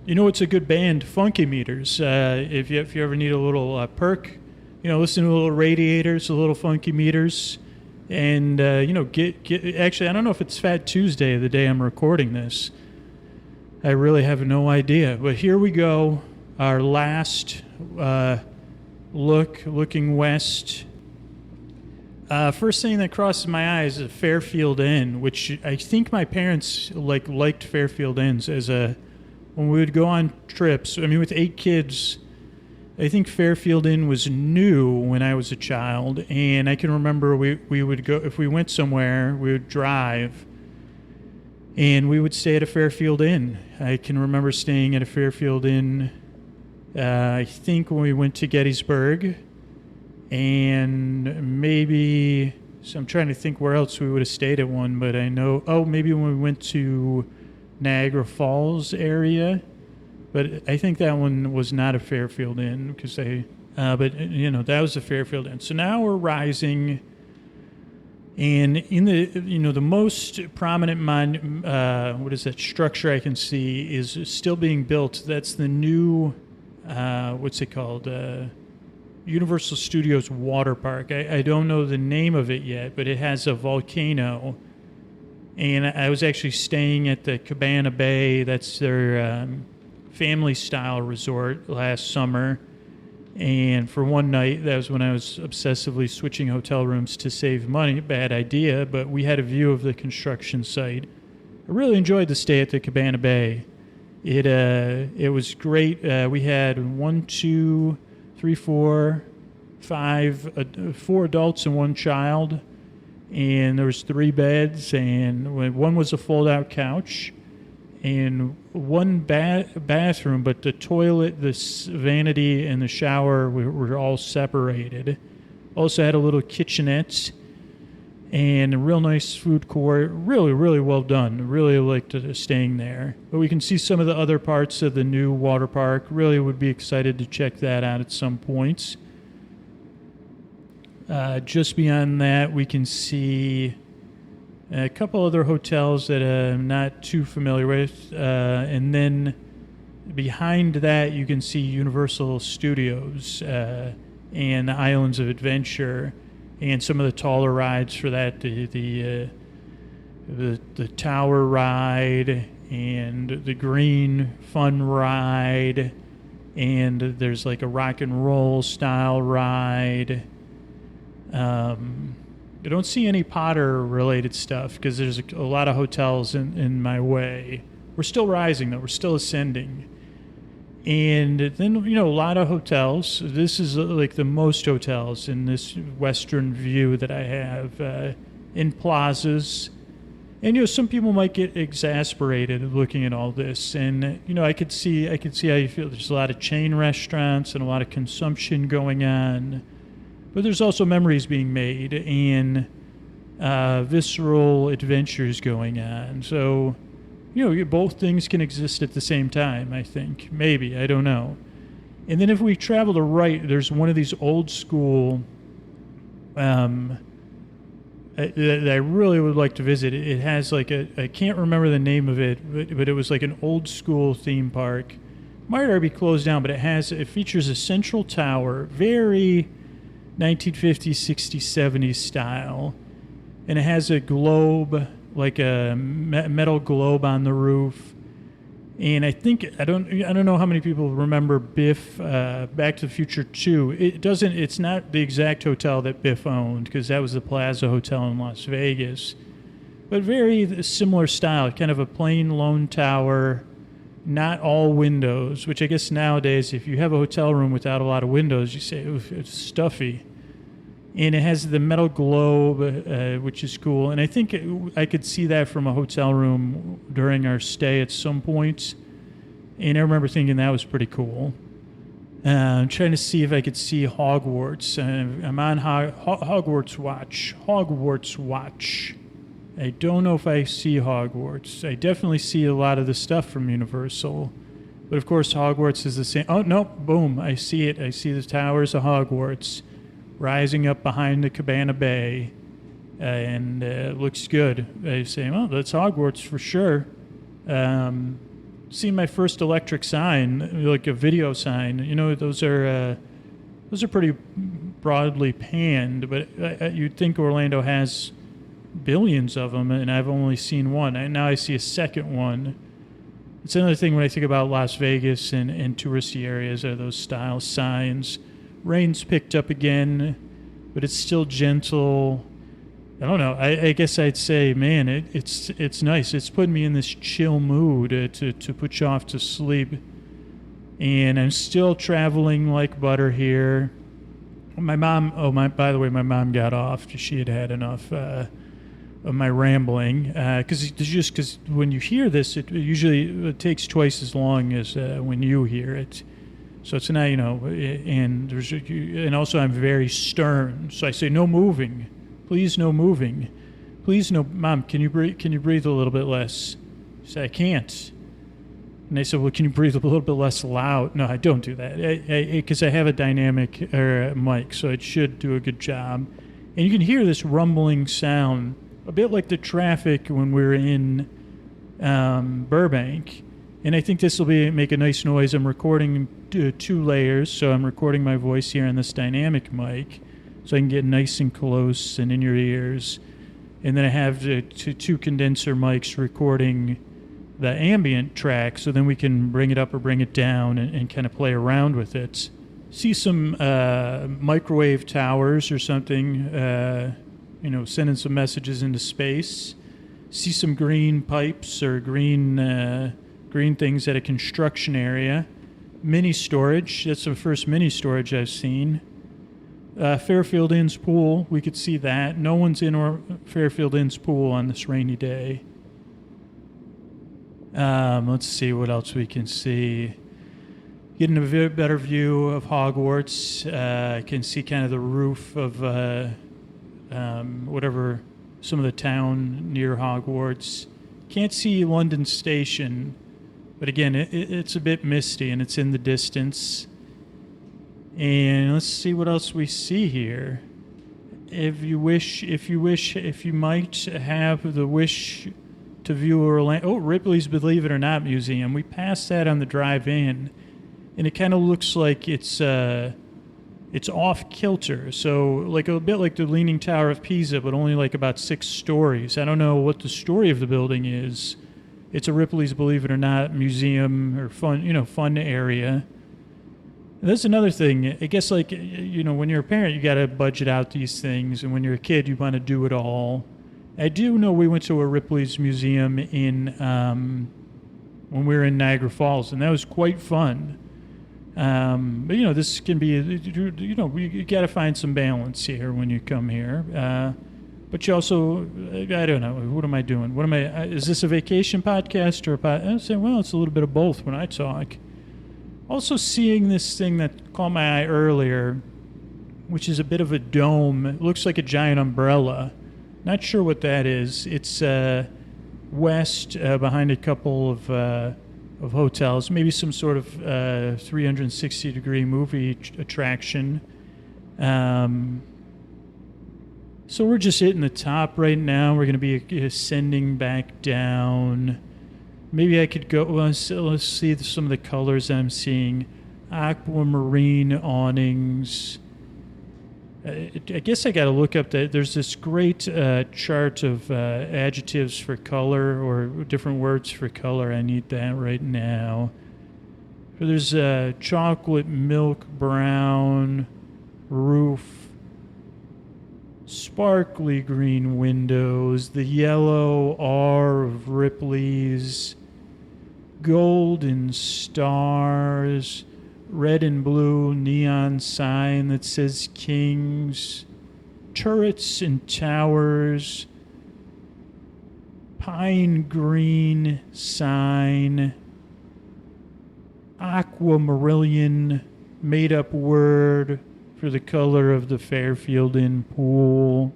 It's a good band, Funky Meters. If you ever need a little perk. Listen to a little Radiators, a little Funky Meters, and, get actually, I don't know if it's Fat Tuesday, the day I'm recording this. I really have no idea. But here we go, our last looking west. First thing that crosses my eyes is Fairfield Inn, which I think my parents liked Fairfield Inns when we would go on trips. I mean, with 8 kids, I think Fairfield Inn was new when I was a child, and I can remember we would go, if we went somewhere, we would drive, and we would stay at a Fairfield Inn. I can remember staying at a Fairfield Inn, I think when we went to Gettysburg, and maybe, so I'm trying to think where else we would have stayed at one, but I know, maybe when we went to Niagara Falls area, but I think that one was not a Fairfield Inn, because that was a Fairfield Inn. So now we're rising, and in the most prominent structure I can see is still being built. That's the new, what's it called? Universal Studios Water Park. I don't know the name of it yet, but it has a volcano. And I was actually staying at the Cabana Bay. That's their family-style resort last summer. And for one night, that was when I was obsessively switching hotel rooms to save money. Bad idea, but we had a view of the construction site. I really enjoyed the stay at the Cabana Bay. It was great. We had 1, 2, 3, 4, 5, 4 adults and 1 child, and there was 3 beds, and one was a fold-out couch, and 1 bathroom, but the toilet, the vanity, and the shower were all separated. Also had a little kitchenette and a real nice food court. Really, really well done. Really liked staying there. But we can see some of the other parts of the new water park. Really would be excited to check that out at some point. Just beyond that, we can see a couple other hotels that I'm not too familiar with. And then behind that, you can see Universal Studios and Islands of Adventure, and some of the taller rides for that, the tower ride and the green fun ride, and there's like a rock and roll style ride. I don't see any Potter related stuff because there's a lot of hotels in my way. We're still rising though. We're still ascending. And then, a lot of hotels. This is like the most hotels in this western view that I have in plazas. And, some people might get exasperated looking at all this. And, I could see how you feel. There's a lot of chain restaurants and a lot of consumption going on. But there's also memories being made and visceral adventures going on. So, both things can exist at the same time, I think. Maybe. I don't know. And then if we travel to right, there's one of these old school that I really would like to visit. It has like I can't remember the name of it, but it was like an old school theme park. Might already be closed down, but it features a central tower, very 1950s, 60s, 70s style. And it has a globe, like a metal globe on the roof. And I don't know how many people remember Biff, Back to the Future 2. It's not the exact hotel that Biff owned, because that was the Plaza Hotel in Las Vegas. But very similar style, kind of a plain lone tower, not all windows, which I guess nowadays, if you have a hotel room without a lot of windows, you say, oof, it's stuffy. And it has the metal globe, which is cool. And I think I could see that from a hotel room during our stay at some point. And I remember thinking that was pretty cool. I'm trying to see if I could see Hogwarts. I'm on Hogwarts watch. Hogwarts watch. I don't know if I see Hogwarts. I definitely see a lot of the stuff from Universal. But of course, Hogwarts is the same. Oh, no, boom, I see it. I see the towers of Hogwarts rising up behind the Cabana Bay, and it looks good. I say, well, that's Hogwarts for sure. Seen my first electric sign, like a video sign. Those are pretty broadly panned, but you'd think Orlando has billions of them, and I've only seen one. And now I see a second one. It's another thing when I think about Las Vegas and touristy areas are those style signs. Rain's picked up again, but it's still gentle. I don't know. I guess I'd say, man, it's nice. It's putting me in this chill mood to put you off to sleep. And I'm still traveling like butter here. My mom, by the way, my mom got off. She had enough of my rambling. Because when you hear this, it usually takes twice as long as when you hear it. So it's not, and also I'm very stern. So I say, no moving. Please, no moving. Please, no. Mom, can you breathe a little bit less? She said, I can't. And I said, well, can you breathe a little bit less loud? No, I don't do that. Because I have a dynamic mic, so it should do a good job. And you can hear this rumbling sound, a bit like the traffic when we're in Burbank. And I think this will make a nice noise. I'm recording 2 layers, so I'm recording my voice here on this dynamic mic, so I can get nice and close and in your ears. And then I have 2 condenser mics recording the ambient track, so then we can bring it up or bring it down and kind of play around with it. See some microwave towers or something, sending some messages into space. See some green pipes or green things at a construction area. Mini storage. That's the first mini storage I've seen. Fairfield Inn's pool. We could see that. No one's in Fairfield Inn's pool on this rainy day. Let's see what else we can see. Getting a better view of Hogwarts. I can see kind of the roof of whatever, some of the town near Hogwarts. Can't see London Station, but again, it's a bit misty and it's in the distance. And let's see what else we see here. If you might have the wish to view Orlando. Oh, Ripley's Believe It or Not Museum. We passed that on the drive in, and it kind of looks like it's off kilter. So like a bit like the Leaning Tower of Pisa, but only like about 6 stories. I don't know what the story of the building is. It's a Ripley's Believe It or Not museum or fun area. And that's another thing. I guess like, when you're a parent, you got to budget out these things. And when you're a kid, you want to do it all. I do know we went to a Ripley's museum when we were in Niagara Falls, and that was quite fun. But, this can be, you got to find some balance here when you come here. But you also, I don't know, what am I doing? Is this a vacation podcast or a podcast? I say, well, it's a little bit of both when I talk. Also seeing this thing that caught my eye earlier, which is a bit of a dome. It looks like a giant umbrella. Not sure what that is. It's west behind a couple of hotels, maybe some sort of 360-degree movie attraction. So we're just hitting the top right now. We're going to be ascending back down. Maybe I could go, let's see some of the colors I'm seeing. Aquamarine awnings. I guess I got to look up that. There's this great chart of adjectives for color or different words for color. I need that right now. So there's chocolate milk brown roof, sparkly green windows, the yellow R of Ripley's, golden stars, red and blue neon sign that says Kings, turrets and towers, pine green sign, aquamarine, made up word for the color of the Fairfield Inn pool,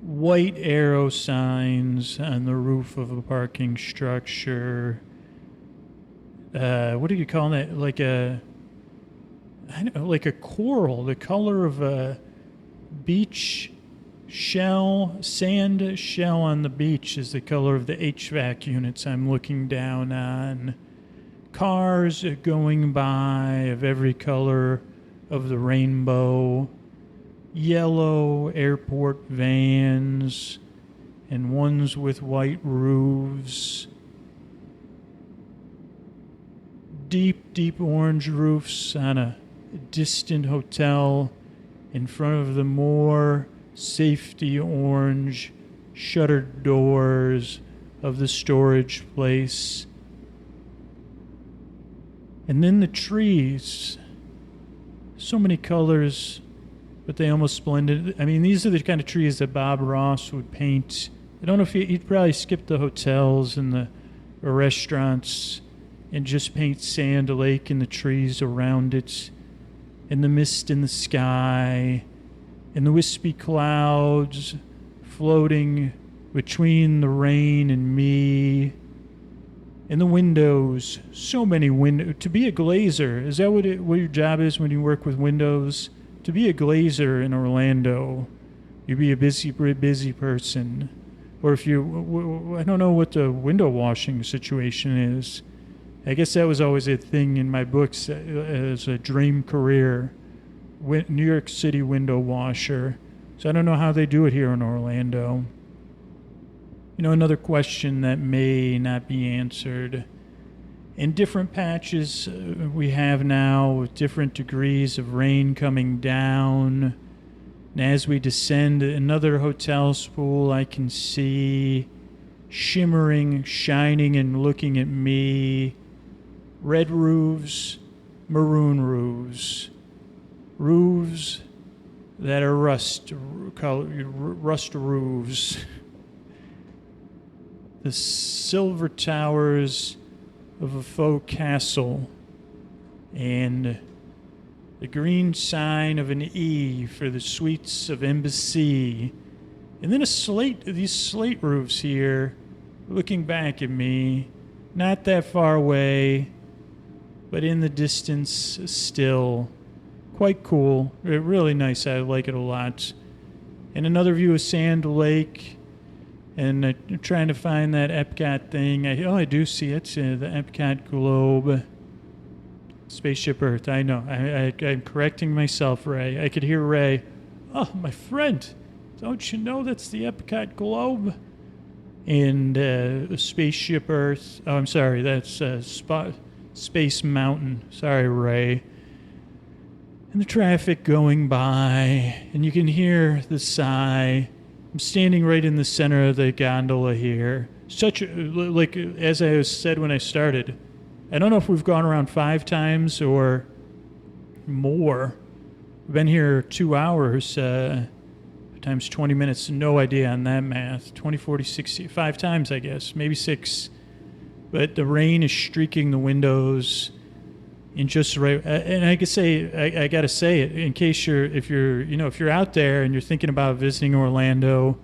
white arrow signs on the roof of a parking structure. What do you call that? Like a coral, the color of a beach shell, sand shell on the beach is the color of the HVAC units I'm looking down on. Cars going by of every color of the rainbow. Yellow airport vans and ones with white roofs. Deep, deep orange roofs on a distant hotel in front of the more safety orange shuttered doors of the storage place. And then the trees. So many colors, but they almost blended. I mean, these are the kind of trees that Bob Ross would paint. I don't know if he'd probably skip the hotels and the restaurants and just paint Sand Lake and the trees around it, and the mist in the sky, and the wispy clouds floating between the rain and me, and the windows. So many windows. To be a glazer, is that what your job is when you work with windows? To be a glazer in Orlando, you'd be a busy person. Or if you, I don't know what the window washing situation is. I guess that was always a thing in my books as a dream career. New York City window washer. So I don't know how they do it here in Orlando. You know, another question that may not be answered. In different patches we have now with different degrees of rain coming down. And as we descend another hotel spool, I can see shimmering, shining, and looking at me. Red roofs, maroon roofs. Roofs that are rust roofs. The silver towers of a faux castle, and the green sign of an E for the suites of Embassy, and then these slate roofs here, looking back at me, not that far away, but in the distance still. Quite cool, really nice. I like it a lot. And another view of Sand Lake. And trying to find that Epcot thing. I do see it. The Epcot globe. Spaceship Earth. I know. I'm correcting myself, Ray. I could hear Ray. Oh, my friend. Don't you know that's the Epcot globe? And Spaceship Earth. Oh, I'm sorry. That's Space Mountain. Sorry, Ray. And the traffic going by. And you can hear the sigh. I'm standing right in the center of the gondola here. Like, as I said when I started, I don't know if we've gone around 5 times or more. We've been here 2 hours, times 20 minutes, no idea on that math. 20, 40, 60, 5 times, I guess, maybe 6. But the rain is streaking the windows. And just right, and I gotta say it in case if you're out there and you're thinking about visiting Orlando,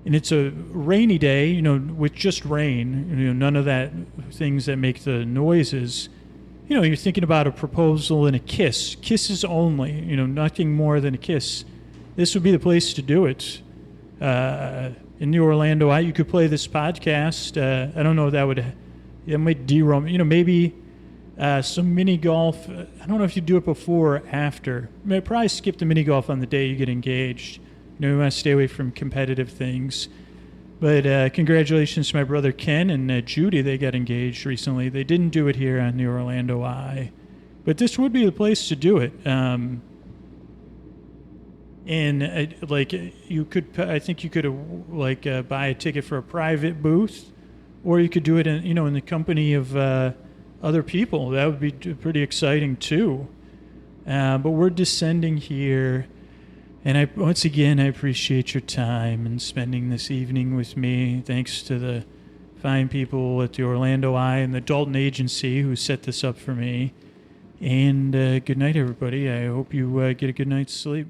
and it's a rainy day, with just rain, none of that things that make the noises. You're thinking about a proposal and a kisses only, nothing more than a kiss. This would be the place to do it. In the Orlando, you could play this podcast. I don't know if it might derail, maybe. Some mini golf. I don't know if you do it before or after. I'd probably skip the mini golf on the day you get engaged. You want to stay away from competitive things. But congratulations to my brother Ken and Judy. They got engaged recently. They didn't do it here on the Orlando Eye. But this would be the place to do it. And you could, I think you could buy a ticket for a private booth, or you could do it in the company of other people. That would be pretty exciting too. But we're descending here, and once again I appreciate your time and spending this evening with me. Thanks to the fine people at the Orlando Eye and the Dalton Agency who set this up for me. And good night, everybody. I hope you get a good night's sleep.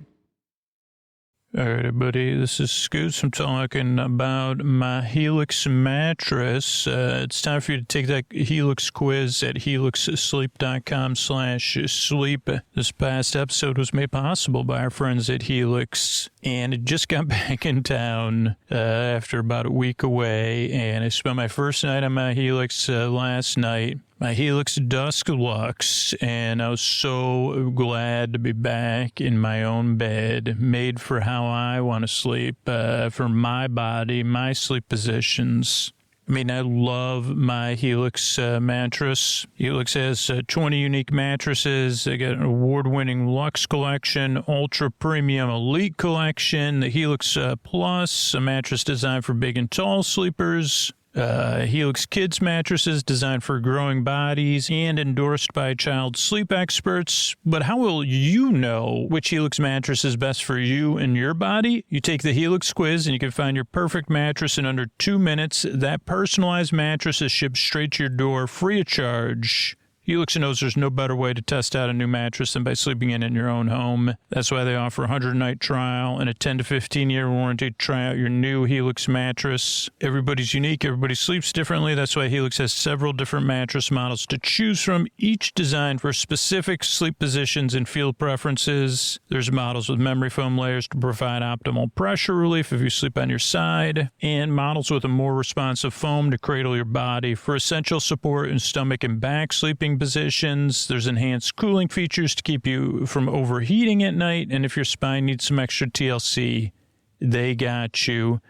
All right, everybody, this is Scoots. I'm talking about my Helix mattress. It's time for you to take that Helix quiz at helixsleep.com/sleep. This past episode was made possible by our friends at Helix, and it just got back in town after about a week away, and I spent my first night on my Helix last night. My Helix Dusk Lux, and I was so glad to be back in my own bed, made for how I want to sleep, for my body, my sleep positions. I mean, I love my Helix mattress. Helix has 20 unique mattresses. They got an award-winning Luxe Collection, Ultra Premium Elite Collection, the Helix Plus, a mattress designed for big and tall sleepers. Helix Kids mattresses designed for growing bodies and endorsed by child sleep experts. But how will you know which Helix mattress is best for you and your body? You take the Helix quiz and you can find your perfect mattress in under 2 minutes. That personalized mattress is shipped straight to your door free of charge. Helix knows there's no better way to test out a new mattress than by sleeping in your own home. That's why they offer a 100-night trial and a 10 to 15-year warranty to try out your new Helix mattress. Everybody's unique. Everybody sleeps differently. That's why Helix has several different mattress models to choose from, each designed for specific sleep positions and field preferences. There's models with memory foam layers to provide optimal pressure relief if you sleep on your side, and models with a more responsive foam to cradle your body for essential support in stomach and back sleeping positions. There's enhanced cooling features to keep you from overheating at night, and if your spine needs some extra TLC, they got you.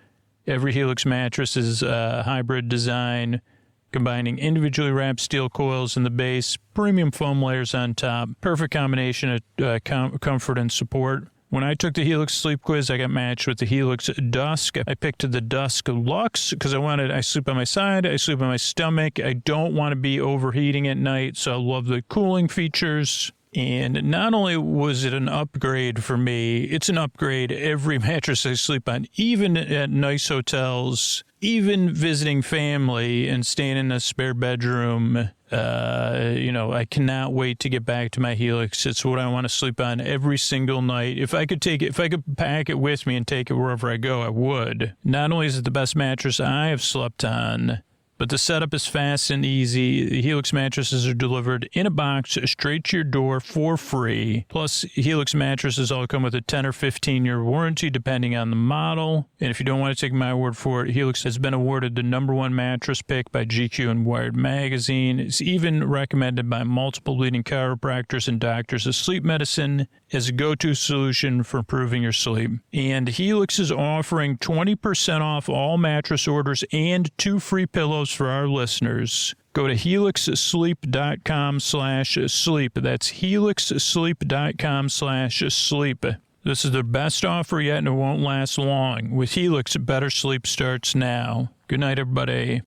Every Helix mattress is a hybrid design, combining individually wrapped steel coils in the base, premium foam layers on top, perfect combination of comfort and support. When I took the Helix sleep quiz, I got matched with the Helix Dusk. I picked the Dusk Luxe because I sleep on my side, I sleep on my stomach. I don't want to be overheating at night, so I love the cooling features. And not only was it an upgrade for me, it's an upgrade every mattress I sleep on, even at nice hotels, even visiting family and staying in a spare bedroom. I cannot wait to get back to my Helix. It's what I want to sleep on every single night. If I could pack it with me and take it wherever I go, I would. Not only is it the best mattress I have slept on, but the setup is fast and easy. The Helix mattresses are delivered in a box straight to your door for free. Plus, Helix mattresses all come with a 10 or 15-year warranty depending on the model. And if you don't want to take my word for it, Helix has been awarded the #1 mattress pick by GQ and Wired magazine. It's even recommended by multiple leading chiropractors and doctors of sleep medicine as a go-to solution for improving your sleep. And Helix is offering 20% off all mattress orders and 2 free pillows for our listeners. Go to helixsleep.com/sleep. That's helixsleep.com/sleep. This is the best offer yet, and it won't last long. With Helix, better sleep starts now. Good night, everybody.